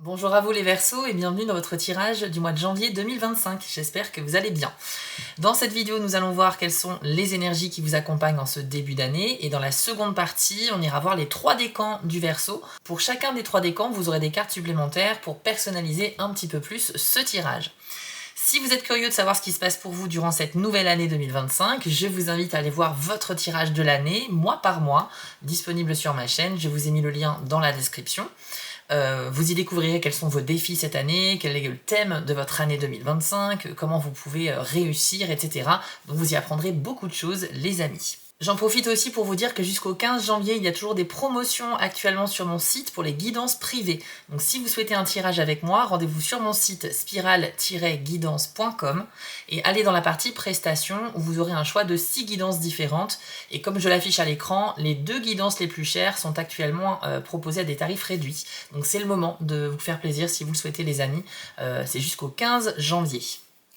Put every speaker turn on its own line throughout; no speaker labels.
Bonjour à vous les Verseaux et bienvenue dans votre tirage du mois de janvier 2025. J'espère que vous allez bien. Dans cette vidéo, nous allons voir quelles sont les énergies qui vous accompagnent en ce début d'année. Et dans la seconde partie, on ira voir les 3 décans du Verseau. Pour chacun des 3 décans, vous aurez des cartes supplémentaires pour personnaliser un petit peu plus ce tirage. Si vous êtes curieux de savoir ce qui se passe pour vous durant cette nouvelle année 2025, je vous invite à aller voir votre tirage de l'année, mois par mois, disponible sur ma chaîne. Je vous ai mis le lien dans la description. Vous y découvrirez quels sont vos défis cette année, quel est le thème de votre année 2025, comment vous pouvez réussir, etc. Donc vous y apprendrez beaucoup de choses, les amis. J'en profite aussi pour vous dire que jusqu'au 15 janvier, il y a toujours des promotions actuellement sur mon site pour les guidances privées. Donc si vous souhaitez un tirage avec moi, rendez-vous sur mon site spiral-guidance.com et allez dans la partie prestations où vous aurez un choix de 6 guidances différentes. Et comme je l'affiche à l'écran, les 2 guidances les plus chères sont actuellement proposées à des tarifs réduits. Donc c'est le moment de vous faire plaisir si vous le souhaitez les amis. C'est jusqu'au 15 janvier.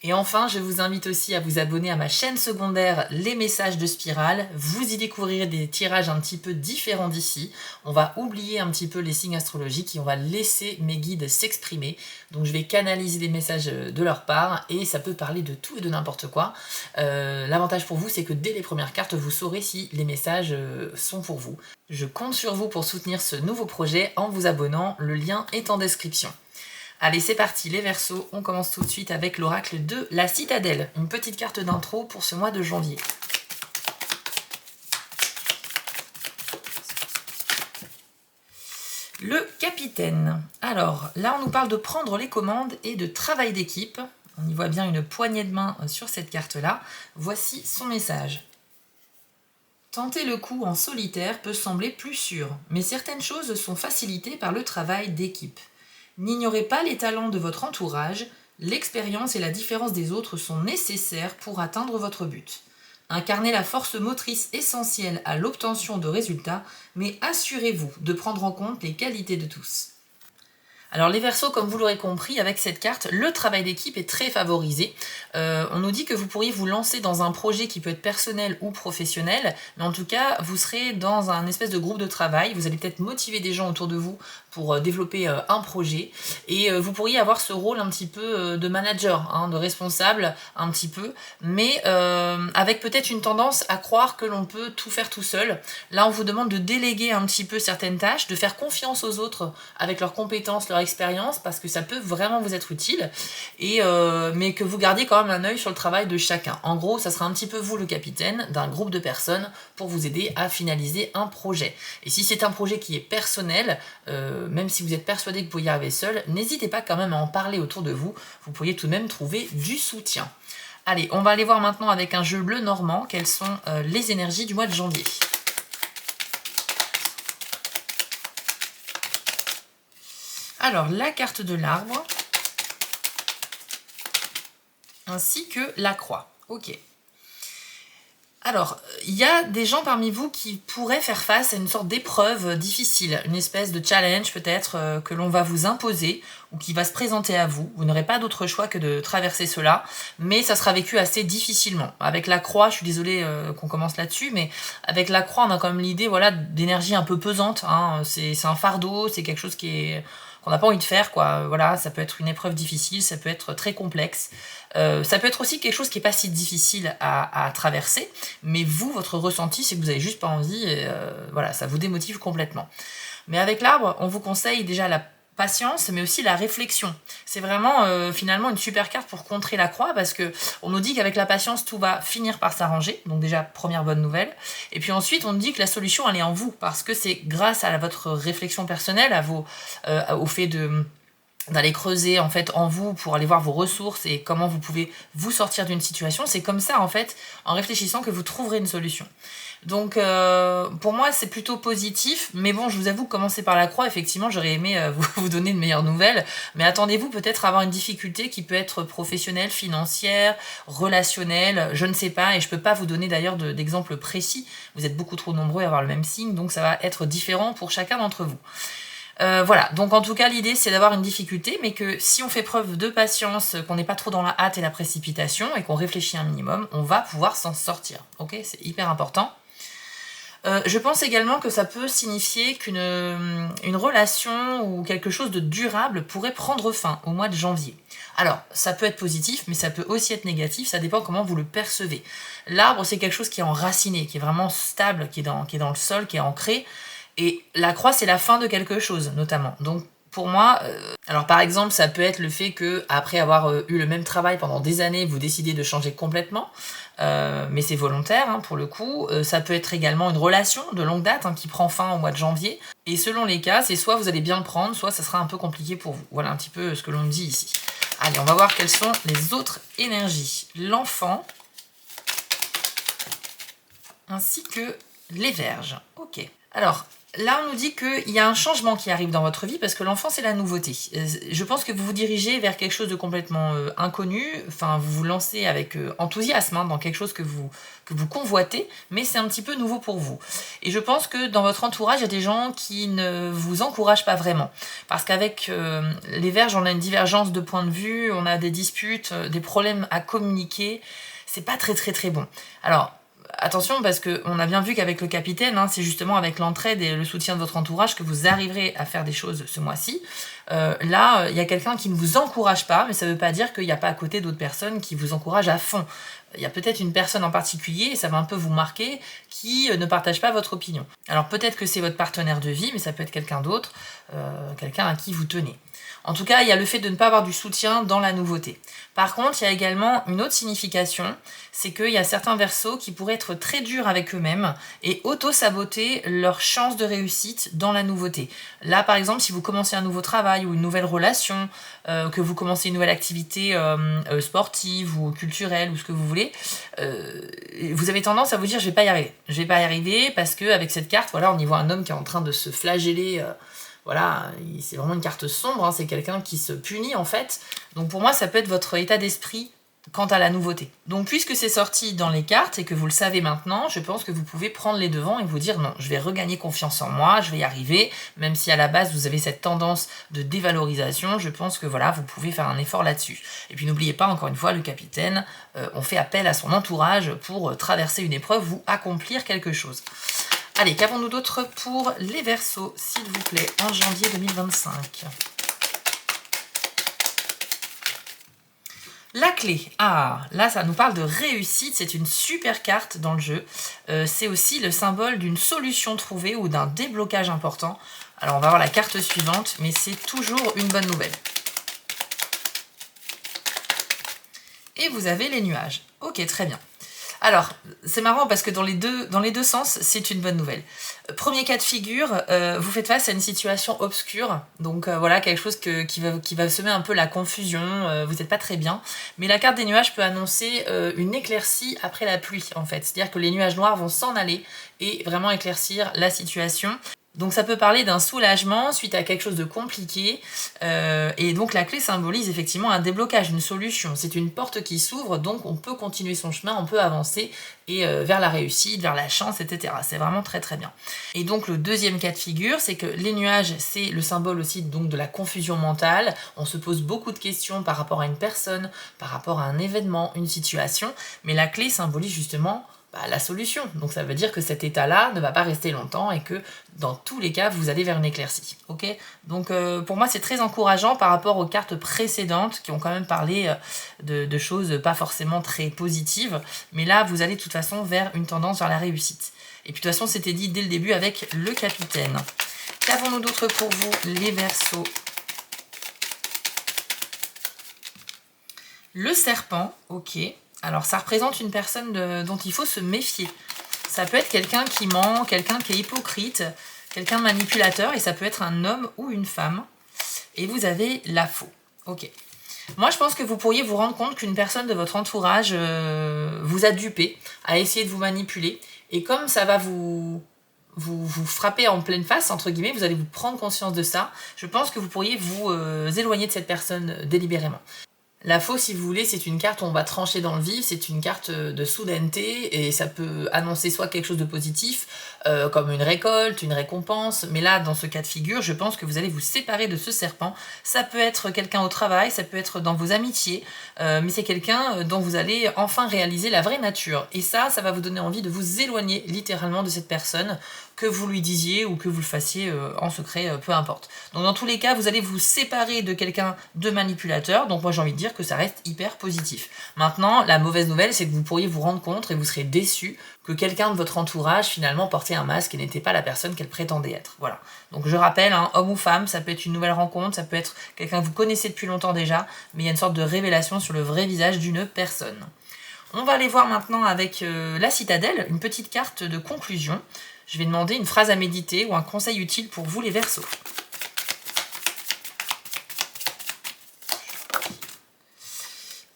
Et enfin, je vous invite aussi à vous abonner à ma chaîne secondaire Les Messages de Spiral. Vous y découvrirez des tirages un petit peu différents d'ici. On va oublier un petit peu les signes astrologiques et on va laisser mes guides s'exprimer. Donc je vais canaliser des messages de leur part et ça peut parler de tout et de n'importe quoi. L'avantage pour vous, c'est que dès les premières cartes, vous saurez si les messages sont pour vous. Je compte sur vous pour soutenir ce nouveau projet en vous abonnant. Le lien est en description. Allez, c'est parti les Verseaux, on commence tout de suite avec l'oracle de la Citadelle. Une petite carte d'intro pour ce mois de janvier. Le capitaine. Alors, là on nous parle de prendre les commandes et de travail d'équipe. On y voit bien une poignée de main sur cette carte-là. Voici son message. Tenter le coup en solitaire peut sembler plus sûr, mais certaines choses sont facilitées par le travail d'équipe. N'ignorez pas les talents de votre entourage, l'expérience et la différence des autres sont nécessaires pour atteindre votre but. Incarnez la force motrice essentielle à l'obtention de résultats, mais assurez-vous de prendre en compte les qualités de tous. Alors les Verseaux, comme vous l'aurez compris, avec cette carte, le travail d'équipe est très favorisé. On nous dit que vous pourriez vous lancer dans un projet qui peut être personnel ou professionnel, mais en tout cas, vous serez dans un espèce de groupe de travail, vous allez peut-être motiver des gens autour de vous pour développer un projet, et vous pourriez avoir ce rôle un petit peu de manager, de responsable, un petit peu, mais avec peut-être une tendance à croire que l'on peut tout faire tout seul. Là, on vous demande de déléguer un petit peu certaines tâches, de faire confiance aux autres avec leurs compétences, leur expérience, parce que ça peut vraiment vous être utile, et mais que vous gardiez quand même un œil sur le travail de chacun. En gros, ça sera un petit peu vous le capitaine d'un groupe de personnes pour vous aider à finaliser un projet. Et si c'est un projet qui est personnel, même si vous êtes persuadé que vous pouvez y arriver seul, n'hésitez pas quand même à en parler autour de vous, vous pourriez tout de même trouver du soutien. Allez, on va aller voir maintenant avec un jeu bleu normand quelles sont les énergies du mois de janvier. Alors, la carte de l'arbre, ainsi que la croix. Ok. Alors, il y a des gens parmi vous qui pourraient faire face à une sorte d'épreuve difficile, une espèce de challenge peut-être que l'on va vous imposer ou qui va se présenter à vous. Vous n'aurez pas d'autre choix que de traverser cela, mais ça sera vécu assez difficilement. Avec la croix, je suis désolée qu'on commence là-dessus, mais avec la croix, on a quand même l'idée d'énergie un peu pesante. C'est un fardeau, c'est quelque chose qu'on n'a pas envie de faire, quoi. Voilà, ça peut être une épreuve difficile, ça peut être très complexe. Ça peut être aussi quelque chose qui n'est pas si difficile à traverser, mais vous, votre ressenti, c'est que vous n'avez juste pas envie, et voilà, ça vous démotive complètement. Mais avec l'arbre, on vous conseille déjà la patience, mais aussi la réflexion. C'est vraiment finalement une super carte pour contrer la croix, parce que on nous dit qu'avec la patience, tout va finir par s'arranger, donc déjà, première bonne nouvelle. Et puis ensuite, on nous dit que la solution, elle est en vous, parce que c'est grâce à votre réflexion personnelle, au fait d'aller creuser en fait en vous pour aller voir vos ressources et comment vous pouvez vous sortir d'une situation. C'est comme ça en fait, en réfléchissant, que vous trouverez une solution. Donc pour moi c'est plutôt positif, mais bon, je vous avoue, commencer par la croix, effectivement j'aurais aimé vous donner de meilleures nouvelles, mais attendez-vous peut-être à avoir une difficulté qui peut être professionnelle, financière, relationnelle, je ne sais pas, et je peux pas vous donner d'ailleurs d'exemples précis, vous êtes beaucoup trop nombreux à avoir le même signe, donc ça va être différent pour chacun d'entre vous. Voilà, donc en tout cas l'idée c'est d'avoir une difficulté, mais que si on fait preuve de patience, qu'on n'est pas trop dans la hâte et la précipitation et qu'on réfléchit un minimum, on va pouvoir s'en sortir. Ok, c'est hyper important. Je pense également que ça peut signifier une relation ou quelque chose de durable pourrait prendre fin au mois de janvier. Alors, ça peut être positif, mais ça peut aussi être négatif, ça dépend comment vous le percevez. L'arbre, c'est quelque chose qui est enraciné, qui est vraiment stable, qui est dans le sol, qui est ancré. Et la croix, c'est la fin de quelque chose, notamment. Donc, pour moi, alors par exemple, ça peut être le fait que après avoir eu le même travail pendant des années, vous décidez de changer complètement, mais c'est volontaire hein, pour le coup. Ça peut être également une relation de longue date hein, qui prend fin au mois de janvier. Et selon les cas, c'est soit vous allez bien le prendre, soit ça sera un peu compliqué pour vous. Voilà un petit peu ce que l'on me dit ici. Allez, on va voir quelles sont les autres énergies. L'enfant, ainsi que les Vierges. Ok. Alors, là, on nous dit qu'il y a un changement qui arrive dans votre vie parce que l'enfant, c'est la nouveauté. Je pense que vous vous dirigez vers quelque chose de complètement inconnu. Enfin, vous vous lancez avec enthousiasme hein, dans quelque chose que vous convoitez, mais c'est un petit peu nouveau pour vous. Et je pense que dans votre entourage, il y a des gens qui ne vous encouragent pas vraiment. Parce qu'avec les Vierges, on a une divergence de points de vue, on a des disputes, des problèmes à communiquer. C'est pas très très très bon. Alors, attention parce qu'on a bien vu qu'avec le capitaine, hein, c'est justement avec l'entraide et le soutien de votre entourage que vous arriverez à faire des choses ce mois-ci. Là, il y a quelqu'un qui ne vous encourage pas, mais ça ne veut pas dire qu'il n'y a pas à côté d'autres personnes qui vous encouragent à fond. Il y a peut-être une personne en particulier, et ça va un peu vous marquer, qui ne partage pas votre opinion. Alors peut-être que c'est votre partenaire de vie, mais ça peut être quelqu'un d'autre, quelqu'un à qui vous tenez. En tout cas, il y a le fait de ne pas avoir du soutien dans la nouveauté. Par contre, il y a également une autre signification, c'est qu'il y a certains Verseaux qui pourraient être très durs avec eux-mêmes et auto-saboter leur chance de réussite dans la nouveauté. Là, par exemple, si vous commencez un nouveau travail ou une nouvelle relation, que vous commencez une nouvelle activité sportive ou culturelle ou ce que vous voulez, vous avez tendance à vous dire « je vais pas y arriver ». Je vais pas y arriver parce qu'avec cette carte, voilà, on y voit un homme qui est en train de se flageller. Voilà, c'est vraiment une carte sombre, hein, c'est quelqu'un qui se punit en fait. Donc pour moi, ça peut être votre état d'esprit quant à la nouveauté. Donc puisque c'est sorti dans les cartes et que vous le savez maintenant, je pense que vous pouvez prendre les devants et vous dire non, je vais regagner confiance en moi, je vais y arriver, même si à la base vous avez cette tendance de dévalorisation, je pense que voilà, vous pouvez faire un effort là-dessus. Et puis n'oubliez pas, encore une fois, le capitaine, on fait appel à son entourage pour traverser une épreuve ou accomplir quelque chose. Allez, qu'avons-nous d'autre pour les Verseaux, s'il vous plaît, en janvier 2025 ? La clé. Ah, là, ça nous parle de réussite. C'est une super carte dans le jeu. C'est aussi le symbole d'une solution trouvée ou d'un déblocage important. Alors, on va voir la carte suivante, mais c'est toujours une bonne nouvelle. Et vous avez les nuages. Ok, très bien. Alors, c'est marrant parce que dans les deux sens, c'est une bonne nouvelle. Premier cas de figure, vous faites face à une situation obscure, donc voilà, quelque chose qui va semer un peu la confusion, vous n'êtes pas très bien. Mais la carte des nuages peut annoncer une éclaircie après la pluie, en fait. C'est-à-dire que les nuages noirs vont s'en aller et vraiment éclaircir la situation. Donc ça peut parler d'un soulagement suite à quelque chose de compliqué. Et donc la clé symbolise effectivement un déblocage, une solution. C'est une porte qui s'ouvre, donc on peut continuer son chemin, on peut avancer et vers la réussite, vers la chance, etc. C'est vraiment très très bien. Et donc le deuxième cas de figure, c'est que les nuages, c'est le symbole aussi donc de la confusion mentale. On se pose beaucoup de questions par rapport à une personne, par rapport à un événement, une situation. Mais la clé symbolise justement la solution. Donc ça veut dire que cet état-là ne va pas rester longtemps et que dans tous les cas, vous allez vers une éclaircie. Ok ? Donc pour moi, c'est très encourageant par rapport aux cartes précédentes qui ont quand même parlé de choses pas forcément très positives. Mais là, vous allez de toute façon vers une tendance vers la réussite. Et puis de toute façon, c'était dit dès le début avec le capitaine. Qu'avons-nous d'autre pour vous, les Verseaux ? Le serpent, ok. Alors ça représente une personne dont il faut se méfier. Ça peut être quelqu'un qui ment, quelqu'un qui est hypocrite, quelqu'un de manipulateur, et ça peut être un homme ou une femme. Et vous avez la faux. Ok. Moi, je pense que vous pourriez vous rendre compte qu'une personne de votre entourage vous a dupé, a essayé de vous manipuler. Et comme ça va vous frapper en pleine face, entre guillemets, vous allez vous prendre conscience de ça. Je pense que vous pourriez vous éloigner de cette personne délibérément. La faux, si vous voulez, c'est une carte où on va trancher dans le vif, c'est une carte de soudaineté, et ça peut annoncer soit quelque chose de positif, comme une récolte, une récompense, mais là, dans ce cas de figure, je pense que vous allez vous séparer de ce serpent. Ça peut être quelqu'un au travail, ça peut être dans vos amitiés, mais c'est quelqu'un dont vous allez enfin réaliser la vraie nature. Et ça va vous donner envie de vous éloigner littéralement de cette personne, que vous lui disiez ou que vous le fassiez en secret, peu importe. Donc dans tous les cas, vous allez vous séparer de quelqu'un de manipulateur, donc moi j'ai envie de dire que ça reste hyper positif. Maintenant, la mauvaise nouvelle, c'est que vous pourriez vous rendre compte et vous serez déçu que quelqu'un de votre entourage finalement portait un masque et n'était pas la personne qu'elle prétendait être. Voilà. Donc je rappelle, hein, homme ou femme, ça peut être une nouvelle rencontre, ça peut être quelqu'un que vous connaissez depuis longtemps déjà, mais il y a une sorte de révélation sur le vrai visage d'une personne. On va aller voir maintenant avec la citadelle, une petite carte de conclusion. Je vais demander une phrase à méditer ou un conseil utile pour vous les Verseaux.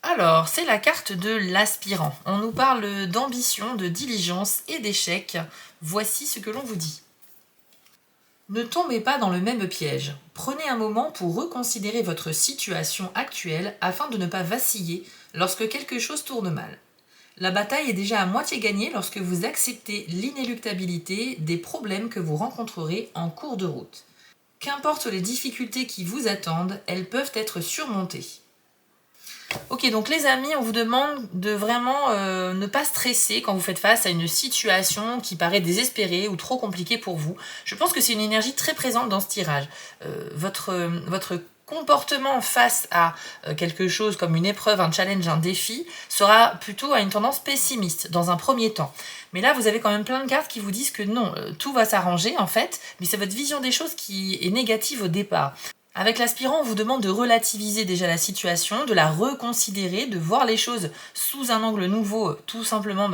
Alors, c'est la carte de l'aspirant. On nous parle d'ambition, de diligence et d'échec. Voici ce que l'on vous dit. Ne tombez pas dans le même piège. Prenez un moment pour reconsidérer votre situation actuelle afin de ne pas vaciller lorsque quelque chose tourne mal. La bataille est déjà à moitié gagnée lorsque vous acceptez l'inéluctabilité des problèmes que vous rencontrerez en cours de route. Qu'importe les difficultés qui vous attendent, elles peuvent être surmontées. Ok, donc les amis, on vous demande de vraiment ne pas stresser quand vous faites face à une situation qui paraît désespérée ou trop compliquée pour vous. Je pense que c'est une énergie très présente dans ce tirage. Votre comportement face à quelque chose comme une épreuve, un challenge, un défi, sera plutôt à une tendance pessimiste dans un premier temps. Mais là, vous avez quand même plein de cartes qui vous disent que non, tout va s'arranger en fait, mais c'est votre vision des choses qui est négative au départ. Avec l'aspirant, on vous demande de relativiser déjà la situation, de la reconsidérer, de voir les choses sous un angle nouveau, tout simplement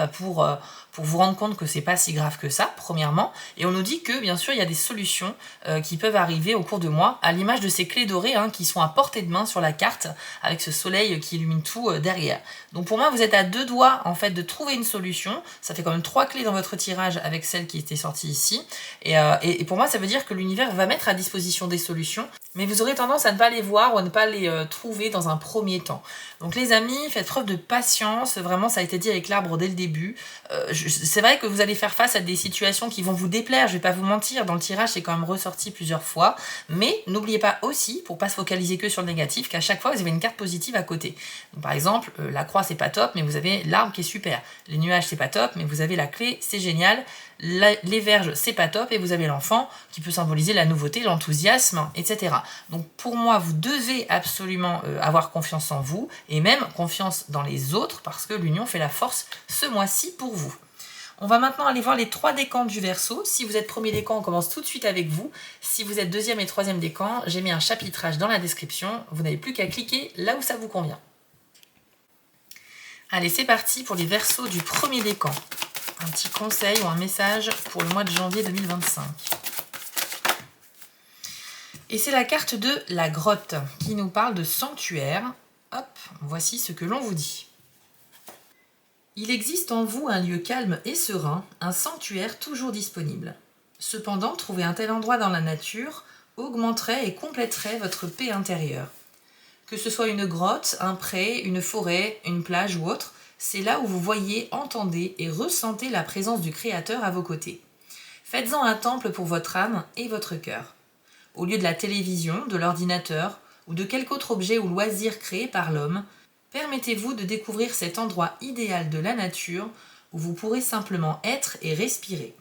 pour vous rendre compte que c'est pas si grave que ça, premièrement. Et on nous dit que, bien sûr, il y a des solutions qui peuvent arriver au cours de mois, à l'image de ces clés dorées qui sont à portée de main sur la carte, avec ce soleil qui illumine tout derrière. Donc pour moi, vous êtes à 2 doigts, en fait, de trouver une solution. Ça fait quand même 3 clés dans votre tirage avec celle qui était sortie ici. Et pour moi, ça veut dire que l'univers va mettre à disposition des solutions, mais vous aurez tendance à ne pas les voir ou à ne pas les trouver dans un premier temps. Donc les amis, faites preuve de patience, vraiment ça a été dit avec l'arbre dès le début. C'est vrai que vous allez faire face à des situations qui vont vous déplaire, je vais pas vous mentir, dans le tirage c'est quand même ressorti plusieurs fois, mais n'oubliez pas aussi, pour pas se focaliser que sur le négatif, qu'à chaque fois vous avez une carte positive à côté. Donc, par exemple, la croix c'est pas top, mais vous avez l'arbre qui est super. Les nuages c'est pas top, mais vous avez la clé, c'est génial. Les verges, c'est pas top, et vous avez l'enfant qui peut symboliser la nouveauté, l'enthousiasme, etc. Donc pour moi, vous devez absolument avoir confiance en vous, et même confiance dans les autres, parce que l'union fait la force ce mois-ci pour vous. On va maintenant aller voir les 3 décans du Verseau. Si vous êtes premier décan, on commence tout de suite avec vous. Si vous êtes deuxième et troisième décan, j'ai mis un chapitrage dans la description. Vous n'avez plus qu'à cliquer là où ça vous convient. Allez, c'est parti pour les Verseaux du premier décan. Un petit conseil ou un message pour le mois de janvier 2025. Et c'est la carte de la grotte qui nous parle de sanctuaire. Hop, voici ce que l'on vous dit. Il existe en vous un lieu calme et serein, un sanctuaire toujours disponible. Cependant, trouver un tel endroit dans la nature augmenterait et compléterait votre paix intérieure. Que ce soit une grotte, un pré, une forêt, une plage ou autre, c'est là où vous voyez, entendez et ressentez la présence du Créateur à vos côtés. Faites-en un temple pour votre âme et votre cœur. Au lieu de la télévision, de l'ordinateur ou de quelque autre objet ou loisir créé par l'homme, permettez-vous de découvrir cet endroit idéal de la nature où vous pourrez simplement être et respirer.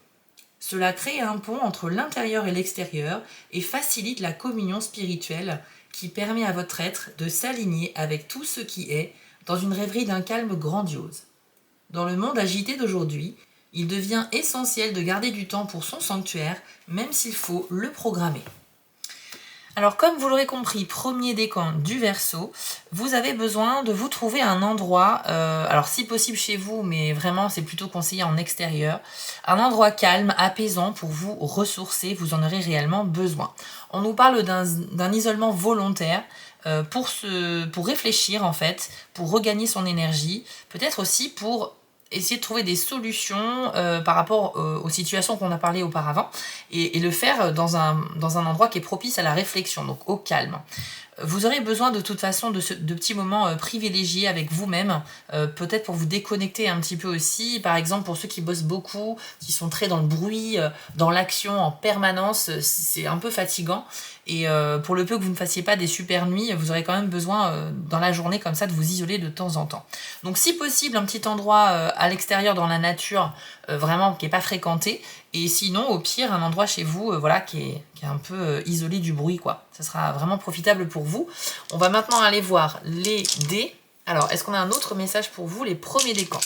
Cela crée un pont entre l'intérieur et l'extérieur et facilite la communion spirituelle qui permet à votre être de s'aligner avec tout ce qui est dans une rêverie d'un calme grandiose. Dans le monde agité d'aujourd'hui, il devient essentiel de garder du temps pour son sanctuaire, même s'il faut le programmer. Alors comme vous l'aurez compris, premier décan du Verseau, vous avez besoin de vous trouver un endroit, alors si possible chez vous, mais vraiment c'est plutôt conseillé en extérieur, un endroit calme, apaisant pour vous ressourcer, vous en aurez réellement besoin. On nous parle d'un isolement volontaire pour réfléchir en fait, pour regagner son énergie, peut-être aussi pour essayer de trouver des solutions par rapport aux situations qu'on a parlé auparavant et le faire dans un endroit qui est propice à la réflexion, donc au calme. Vous aurez besoin de toute façon de petits moments privilégiés avec vous-même, peut-être pour vous déconnecter un petit peu aussi. Par exemple, pour ceux qui bossent beaucoup, qui sont très dans le bruit, dans l'action en permanence, c'est un peu fatigant. Et pour le peu que vous ne fassiez pas des super nuits, vous aurez quand même besoin dans la journée comme ça de vous isoler de temps en temps. Donc si possible, un petit endroit à l'extérieur dans la nature, vraiment qui n'est pas fréquenté. Et sinon, au pire, un endroit chez vous voilà, qui est un peu isolé du bruit, quoi. Ça sera vraiment profitable pour vous. On va maintenant aller voir les dés. Alors, est-ce qu'on a un autre message pour vous, les premiers décans?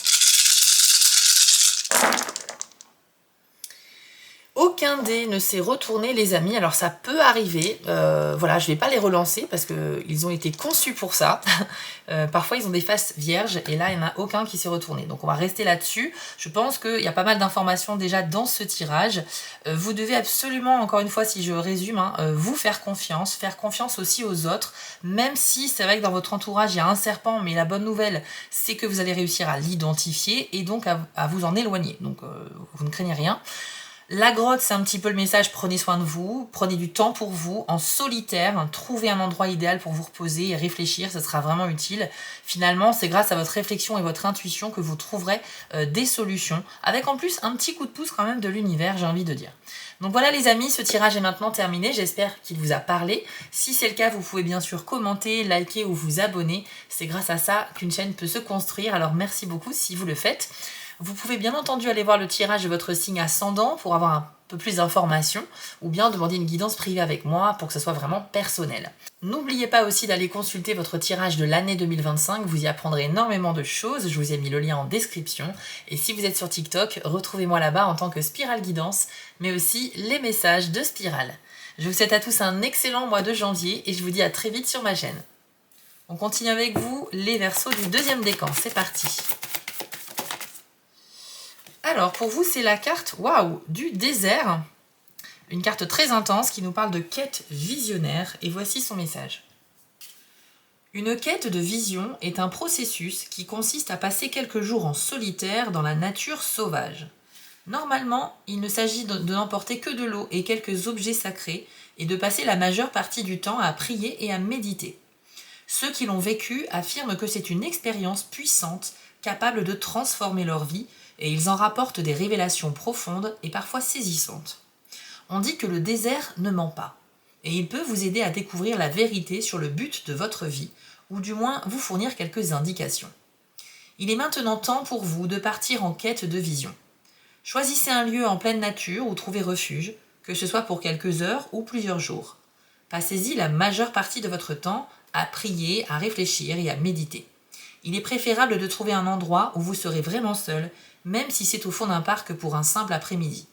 Aucun dé ne s'est retourné, les amis. Alors ça peut arriver. Voilà, je vais pas les relancer parce qu'ils ont été conçus pour ça. Parfois, ils ont des faces vierges et là, il n'y en a aucun qui s'est retourné. Donc on va rester là-dessus. Je pense qu'il y a pas mal d'informations déjà dans ce tirage. Vous devez absolument, encore une fois, si je résume, vous faire confiance aussi aux autres. Même si c'est vrai que dans votre entourage, il y a un serpent, mais la bonne nouvelle, c'est que vous allez réussir à l'identifier et donc à vous en éloigner. Donc vous ne craignez rien. La grotte, c'est un petit peu le message, prenez soin de vous, prenez du temps pour vous, en solitaire, trouvez un endroit idéal pour vous reposer et réfléchir, ça sera vraiment utile. Finalement, c'est grâce à votre réflexion et votre intuition que vous trouverez des solutions, avec en plus un petit coup de pouce quand même de l'univers, j'ai envie de dire. Donc voilà les amis, ce tirage est maintenant terminé, j'espère qu'il vous a parlé. Si c'est le cas, vous pouvez bien sûr commenter, liker ou vous abonner, c'est grâce à ça qu'une chaîne peut se construire, alors merci beaucoup si vous le faites. Vous pouvez bien entendu aller voir le tirage de votre signe ascendant pour avoir un peu plus d'informations ou bien demander une guidance privée avec moi pour que ce soit vraiment personnel. N'oubliez pas aussi d'aller consulter votre tirage de l'année 2025, vous y apprendrez énormément de choses, je vous ai mis le lien en description. Et si vous êtes sur TikTok, retrouvez-moi là-bas en tant que Spiral Guidance, mais aussi les messages de Spiral. Je vous souhaite à tous un excellent mois de janvier et je vous dis à très vite sur ma chaîne. On continue avec vous les Verseaux du deuxième décan, c'est parti. Alors, pour vous, c'est la carte, waouh, du désert. Une carte très intense qui nous parle de quête visionnaire. Et voici son message. Une quête de vision est un processus qui consiste à passer quelques jours en solitaire dans la nature sauvage. Normalement, il ne s'agit de n'emporter que de l'eau et quelques objets sacrés et de passer la majeure partie du temps à prier et à méditer. Ceux qui l'ont vécu affirment que c'est une expérience puissante capable de transformer leur vie et ils en rapportent des révélations profondes et parfois saisissantes. On dit que le désert ne ment pas, et il peut vous aider à découvrir la vérité sur le but de votre vie, ou du moins vous fournir quelques indications. Il est maintenant temps pour vous de partir en quête de vision. Choisissez un lieu en pleine nature où trouver refuge, que ce soit pour quelques heures ou plusieurs jours. Passez-y la majeure partie de votre temps à prier, à réfléchir et à méditer. Il est préférable de trouver un endroit où vous serez vraiment seul, même si c'est au fond d'un parc pour un simple après-midi.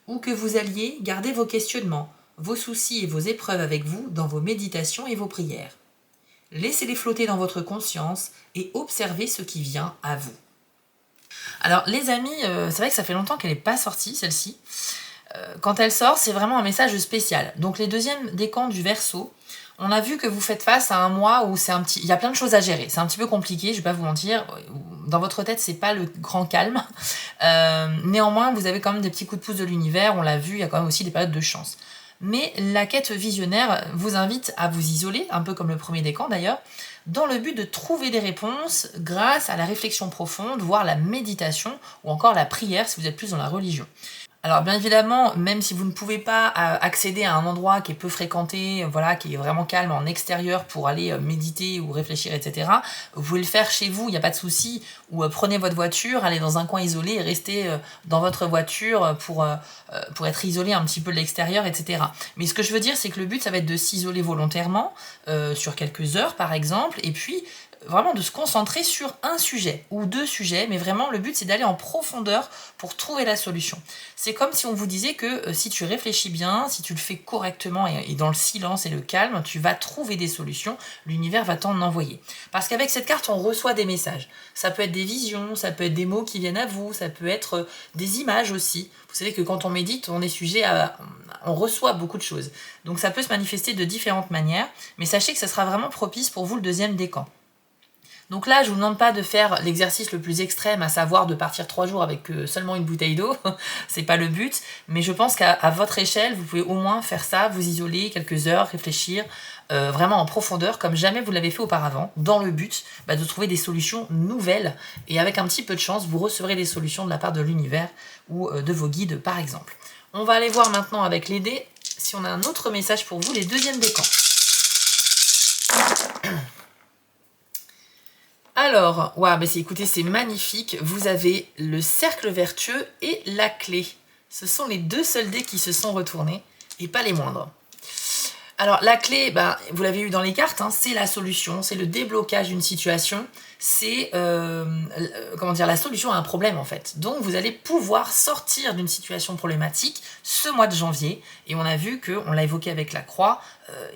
Où que vous alliez, gardez vos questionnements, vos soucis et vos épreuves avec vous dans vos méditations et vos prières. Laissez-les flotter dans votre conscience et observez ce qui vient à vous. Alors les amis, c'est vrai que ça fait longtemps qu'elle n'est pas sortie celle-ci. Quand elle sort, c'est vraiment un message spécial. Donc les deuxièmes décans du Verseau, on a vu que vous faites face à un mois où il y a plein de choses à gérer. C'est un petit peu compliqué, je vais pas vous mentir. Dans votre tête, c'est pas le grand calme. Néanmoins, vous avez quand même des petits coups de pouce de l'univers. On l'a vu, il y a quand même aussi des périodes de chance. Mais la quête visionnaire vous invite à vous isoler, un peu comme le premier décan d'ailleurs, dans le but de trouver des réponses grâce à la réflexion profonde, voire la méditation ou encore la prière si vous êtes plus dans la religion. Alors bien évidemment, même si vous ne pouvez pas accéder à un endroit qui est peu fréquenté, voilà, qui est vraiment calme en extérieur pour aller méditer ou réfléchir, etc., vous pouvez le faire chez vous, il n'y a pas de souci, ou prenez votre voiture, allez dans un coin isolé et restez dans votre voiture pour être isolé un petit peu de l'extérieur, etc. Mais ce que je veux dire, c'est que le but, ça va être de s'isoler volontairement, sur quelques heures par exemple, et puis vraiment de se concentrer sur un sujet ou deux sujets, mais vraiment le but c'est d'aller en profondeur pour trouver la solution. C'est comme si on vous disait que si tu réfléchis bien, si tu le fais correctement et dans le silence et le calme, tu vas trouver des solutions, l'univers va t'en envoyer. Parce qu'avec cette carte, on reçoit des messages. Ça peut être des visions, ça peut être des mots qui viennent à vous, ça peut être des images aussi. Vous savez que quand on médite, on est sujet on reçoit beaucoup de choses. Donc ça peut se manifester de différentes manières, mais sachez que ça sera vraiment propice pour vous le deuxième décan. Donc là, je vous demande pas de faire l'exercice le plus extrême, à savoir de partir 3 jours avec seulement une bouteille d'eau, c'est pas le but, mais je pense qu'à votre échelle, vous pouvez au moins faire ça, vous isoler quelques heures, réfléchir vraiment en profondeur, comme jamais vous l'avez fait auparavant, dans le but de trouver des solutions nouvelles, et avec un petit peu de chance, vous recevrez des solutions de la part de l'univers ou de vos guides, par exemple. On va aller voir maintenant avec les dés, si on a un autre message pour vous, les deuxièmes décans. Alors, waouh, écoutez, c'est magnifique. Vous avez le cercle vertueux et la clé. Ce sont les deux seuls dés qui se sont retournés, et pas les moindres. Alors, la clé, vous l'avez eu dans les cartes, hein, c'est la solution, c'est le déblocage d'une situation, c'est la solution à un problème en fait. Donc, vous allez pouvoir sortir d'une situation problématique ce mois de janvier, et on a vu qu'on l'a évoqué avec la croix,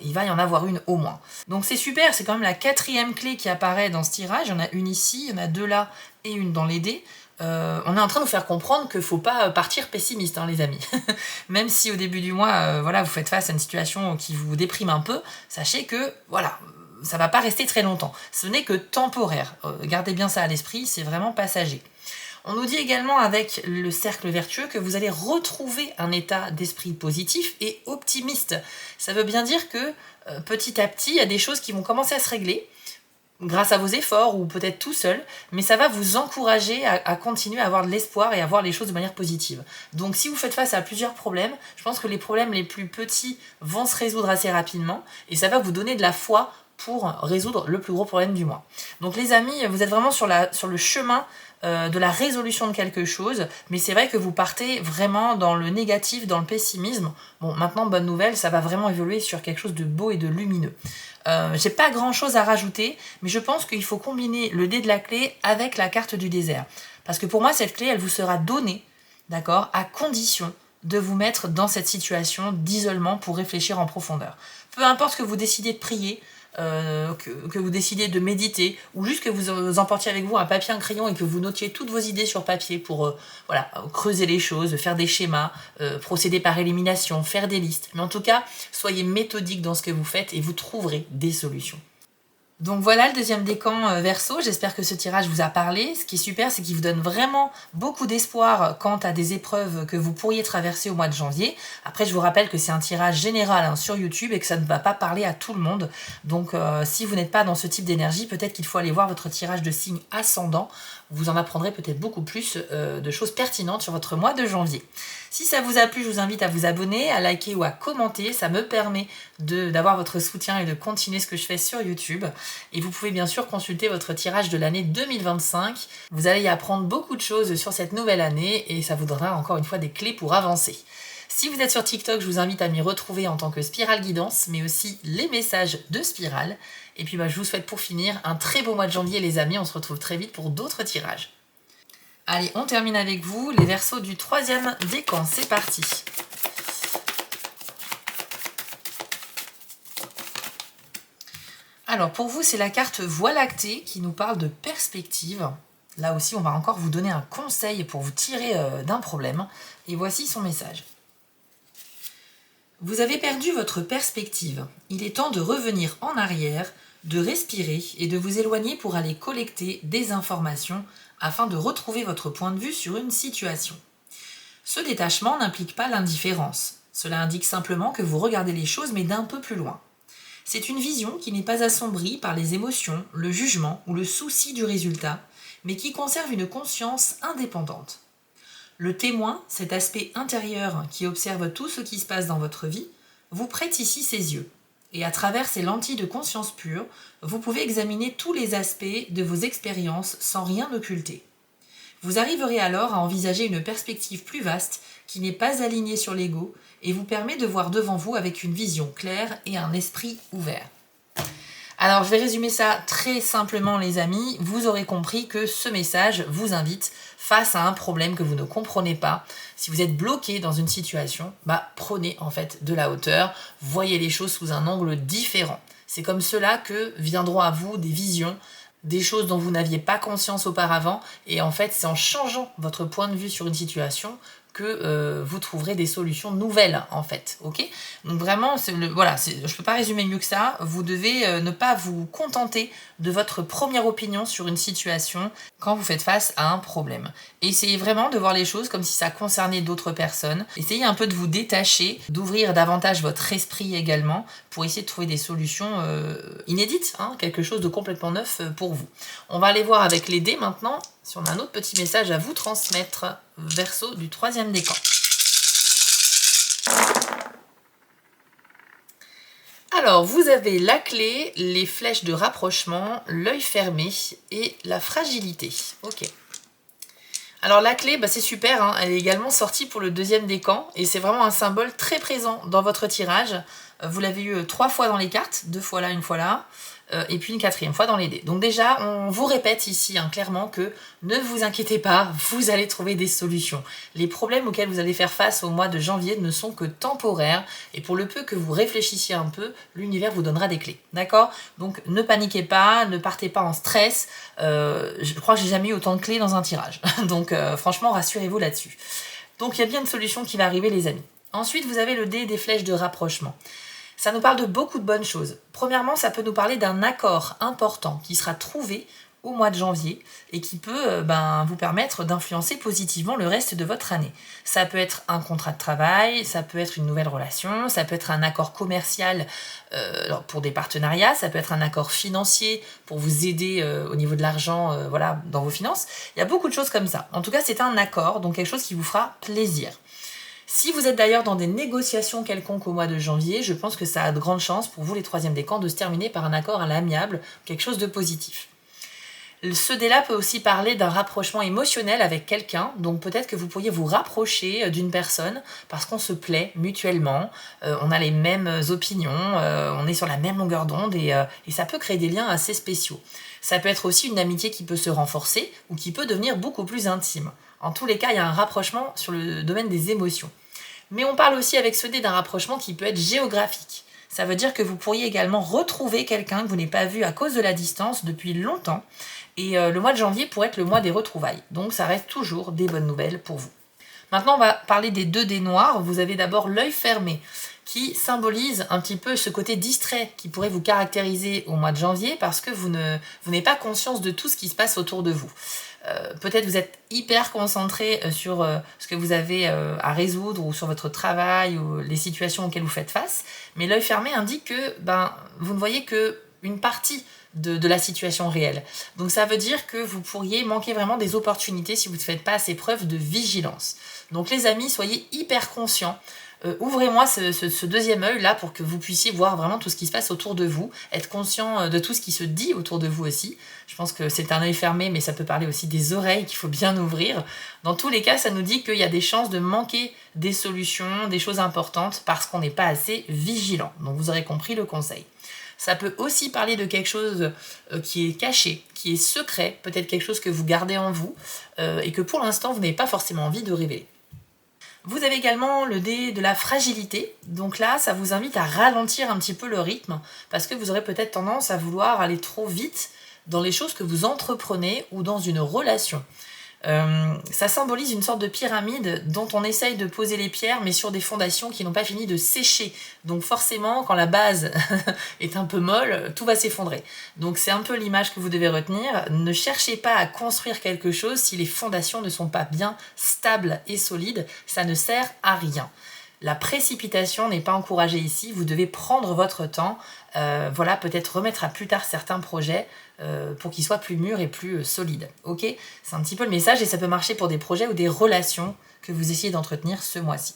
il va y en avoir une au moins. Donc, c'est super, c'est quand même la 4e clé qui apparaît dans ce tirage. Il y en a une ici, il y en a 2 là et une dans les dés. On est en train de vous faire comprendre qu'il ne faut pas partir pessimiste, hein, les amis. Même si au début du mois, vous faites face à une situation qui vous déprime un peu, sachez que, ça ne va pas rester très longtemps. Ce n'est que temporaire. Gardez bien ça à l'esprit, c'est vraiment passager. On nous dit également avec le cercle vertueux que vous allez retrouver un état d'esprit positif et optimiste. Ça veut bien dire que petit à petit, il y a des choses qui vont commencer à se régler, grâce à vos efforts ou peut-être tout seul, mais ça va vous encourager à continuer à avoir de l'espoir et à voir les choses de manière positive. Donc si vous faites face à plusieurs problèmes, je pense que les problèmes les plus petits vont se résoudre assez rapidement et ça va vous donner de la foi pour résoudre le plus gros problème du mois. Donc les amis, vous êtes vraiment sur le chemin de la résolution de quelque chose, mais c'est vrai que vous partez vraiment dans le négatif, dans le pessimisme. Bon, maintenant, bonne nouvelle, ça va vraiment évoluer sur quelque chose de beau et de lumineux. J'ai pas grand chose à rajouter, mais je pense qu'il faut combiner le dé de la clé avec la carte du désert. Parce que pour moi, cette clé, elle vous sera donnée, d'accord, à condition de vous mettre dans cette situation d'isolement pour réfléchir en profondeur. Peu importe que vous décidez de prier, que vous décidez de méditer, ou juste que vous emportiez avec vous un papier, un crayon et que vous notiez toutes vos idées sur papier pour creuser les choses, faire des schémas, procéder par élimination, faire des listes. Mais en tout cas, soyez méthodique dans ce que vous faites et vous trouverez des solutions. Donc voilà le deuxième décan Verseau, j'espère que ce tirage vous a parlé. Ce qui est super, c'est qu'il vous donne vraiment beaucoup d'espoir quant à des épreuves que vous pourriez traverser au mois de janvier. Après, je vous rappelle que c'est un tirage général sur YouTube et que ça ne va pas parler à tout le monde. Donc si vous n'êtes pas dans ce type d'énergie, peut-être qu'il faut aller voir votre tirage de signe ascendant. Vous en apprendrez peut-être beaucoup plus de choses pertinentes sur votre mois de janvier. Si ça vous a plu, je vous invite à vous abonner, à liker ou à commenter. Ça me permet d'avoir votre soutien et de continuer ce que je fais sur YouTube. Et vous pouvez bien sûr consulter votre tirage de l'année 2025. Vous allez y apprendre beaucoup de choses sur cette nouvelle année et ça vous donnera encore une fois des clés pour avancer. Si vous êtes sur TikTok, je vous invite à m'y retrouver en tant que Spirale Guidance, mais aussi les messages de Spirale. Et puis je vous souhaite pour finir un très beau mois de janvier les amis, on se retrouve très vite pour d'autres tirages. Allez, on termine avec vous, les Verseaux du 3e décan, c'est parti. Alors pour vous, c'est la carte Voie lactée qui nous parle de perspective. Là aussi, on va encore vous donner un conseil pour vous tirer d'un problème. Et voici son message. Vous avez perdu votre perspective. Il est temps de revenir en arrière, de respirer et de vous éloigner pour aller collecter des informations afin de retrouver votre point de vue sur une situation. Ce détachement n'implique pas l'indifférence. Cela indique simplement que vous regardez les choses mais d'un peu plus loin. C'est une vision qui n'est pas assombrie par les émotions, le jugement ou le souci du résultat, mais qui conserve une conscience indépendante. Le témoin, cet aspect intérieur qui observe tout ce qui se passe dans votre vie, vous prête ici ses yeux. Et à travers ces lentilles de conscience pure, vous pouvez examiner tous les aspects de vos expériences sans rien occulter. Vous arriverez alors à envisager une perspective plus vaste qui n'est pas alignée sur l'ego et vous permet de voir devant vous avec une vision claire et un esprit ouvert. Alors je vais résumer ça très simplement les amis, vous aurez compris que ce message vous invite face à un problème que vous ne comprenez pas. Si vous êtes bloqué dans une situation, prenez en fait de la hauteur, voyez les choses sous un angle différent. C'est comme cela que viendront à vous des visions, des choses dont vous n'aviez pas conscience auparavant et en fait c'est en changeant votre point de vue sur une situation vous trouverez des solutions nouvelles en fait, ok? Donc vraiment, voilà, je ne peux pas résumer mieux que ça. Vous devez ne pas vous contenter de votre première opinion sur une situation quand vous faites face à un problème. Essayez vraiment de voir les choses comme si ça concernait d'autres personnes. Essayez un peu de vous détacher, d'ouvrir davantage votre esprit également pour essayer de trouver des solutions inédites, hein, quelque chose de complètement neuf pour vous. On va aller voir avec les dés maintenant si on a un autre petit message à vous transmettre, Verseau du 3e décan. Alors, vous avez la clé, les flèches de rapprochement, l'œil fermé et la fragilité. Ok. Alors la clé, c'est super, hein, elle est également sortie pour le 2e décan et c'est vraiment un symbole très présent dans votre tirage. Vous l'avez eu 3 fois dans les cartes, 2 fois là, 1 fois là, et puis une 4e fois dans les dés. Donc déjà, on vous répète ici clairement que ne vous inquiétez pas, vous allez trouver des solutions. Les problèmes auxquels vous allez faire face au mois de janvier ne sont que temporaires et pour le peu que vous réfléchissiez un peu, l'univers vous donnera des clés, d'accord? Donc ne paniquez pas, ne partez pas en stress. Je crois que j'ai jamais eu autant de clés dans un tirage. Donc franchement, rassurez-vous là-dessus. Donc il y a bien une solution qui va arriver les amis. Ensuite, vous avez le dé des flèches de rapprochement. Ça nous parle de beaucoup de bonnes choses. Premièrement, ça peut nous parler d'un accord important qui sera trouvé au mois de janvier et qui peut vous permettre d'influencer positivement le reste de votre année. Ça peut être un contrat de travail, ça peut être une nouvelle relation, ça peut être un accord commercial pour des partenariats, ça peut être un accord financier pour vous aider au niveau de l'argent dans vos finances. Il y a beaucoup de choses comme ça. En tout cas, c'est un accord, donc quelque chose qui vous fera plaisir. Si vous êtes d'ailleurs dans des négociations quelconques au mois de janvier, je pense que ça a de grandes chances pour vous, les 3e décans, de se terminer par un accord à l'amiable, quelque chose de positif. Ce dé-là peut aussi parler d'un rapprochement émotionnel avec quelqu'un, donc peut-être que vous pourriez vous rapprocher d'une personne parce qu'on se plaît mutuellement, on a les mêmes opinions, on est sur la même longueur d'onde et ça peut créer des liens assez spéciaux. Ça peut être aussi une amitié qui peut se renforcer ou qui peut devenir beaucoup plus intime. En tous les cas, il y a un rapprochement sur le domaine des émotions. Mais on parle aussi avec ce dé d'un rapprochement qui peut être géographique. Ça veut dire que vous pourriez également retrouver quelqu'un que vous n'avez pas vu à cause de la distance depuis longtemps. Et le mois de janvier pourrait être le mois des retrouvailles. Donc ça reste toujours des bonnes nouvelles pour vous. Maintenant, on va parler des 2 dés noirs. Vous avez d'abord l'œil fermé qui symbolise un petit peu ce côté distrait qui pourrait vous caractériser au mois de janvier parce que vous n'avez pas conscience de tout ce qui se passe autour de vous. Peut-être vous êtes hyper concentré sur ce que vous avez à résoudre ou sur votre travail ou les situations auxquelles vous faites face, mais l'œil fermé indique que vous ne voyez qu'une partie de la situation réelle. Donc ça veut dire que vous pourriez manquer vraiment des opportunités si vous ne faites pas assez preuve de vigilance. Donc les amis, soyez hyper conscients. Ouvrez-moi ce 2e œil là pour que vous puissiez voir vraiment tout ce qui se passe autour de vous, être conscient de tout ce qui se dit autour de vous aussi. Je pense que c'est un œil fermé, mais ça peut parler aussi des oreilles qu'il faut bien ouvrir. Dans tous les cas, ça nous dit qu'il y a des chances de manquer des solutions, des choses importantes, parce qu'on n'est pas assez vigilant. Donc vous aurez compris le conseil. Ça peut aussi parler de quelque chose qui est caché, qui est secret, peut-être quelque chose que vous gardez en vous et que pour l'instant, vous n'avez pas forcément envie de révéler. Vous avez également le dé de la fragilité, donc là ça vous invite à ralentir un petit peu le rythme parce que vous aurez peut-être tendance à vouloir aller trop vite dans les choses que vous entreprenez ou dans une relation. Ça symbolise une sorte de pyramide dont on essaye de poser les pierres mais sur des fondations qui n'ont pas fini de sécher. Donc forcément, quand la base est un peu molle, tout va s'effondrer. Donc c'est un peu l'image que vous devez retenir. Ne cherchez pas à construire quelque chose si les fondations ne sont pas bien stables et solides. Ça ne sert à rien. La précipitation n'est pas encouragée ici, vous devez prendre votre temps, peut-être remettre à plus tard certains projets pour qu'ils soient plus mûrs et plus solides. Ok, c'est un petit peu le message et ça peut marcher pour des projets ou des relations que vous essayez d'entretenir ce mois-ci.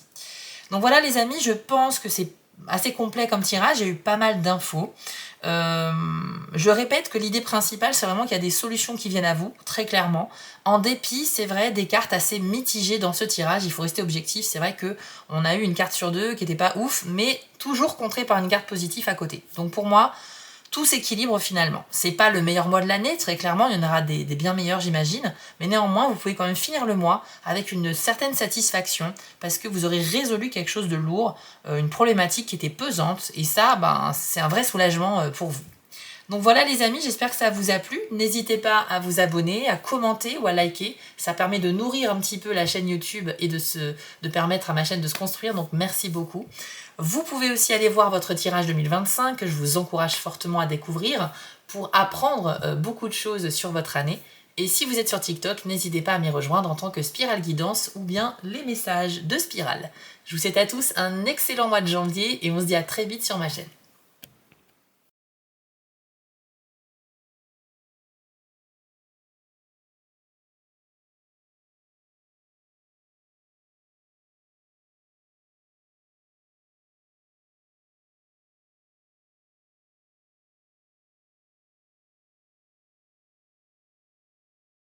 Donc voilà les amis, je pense que c'est assez complet comme tirage, j'ai eu pas mal d'infos. Je répète que l'idée principale, c'est vraiment qu'il y a des solutions qui viennent à vous, très clairement. En dépit, c'est vrai, des cartes assez mitigées dans ce tirage, il faut rester objectif. C'est vrai qu'on a eu une carte sur 2 qui n'était pas ouf, mais toujours contrée par une carte positive à côté. Donc pour moi, tout s'équilibre finalement. C'est pas le meilleur mois de l'année, très clairement, il y en aura des bien meilleurs j'imagine, mais néanmoins vous pouvez quand même finir le mois avec une certaine satisfaction parce que vous aurez résolu quelque chose de lourd, une problématique qui était pesante et ça, c'est un vrai soulagement pour vous. Donc voilà les amis, j'espère que ça vous a plu. N'hésitez pas à vous abonner, à commenter ou à liker. Ça permet de nourrir un petit peu la chaîne YouTube et de permettre à ma chaîne de se construire. Donc merci beaucoup. Vous pouvez aussi aller voir votre tirage 2025 que je vous encourage fortement à découvrir pour apprendre beaucoup de choses sur votre année. Et si vous êtes sur TikTok, n'hésitez pas à m'y rejoindre en tant que Spirale Guidance ou bien les messages de Spirale. Je vous souhaite à tous un excellent mois de janvier et on se dit à très vite sur ma chaîne.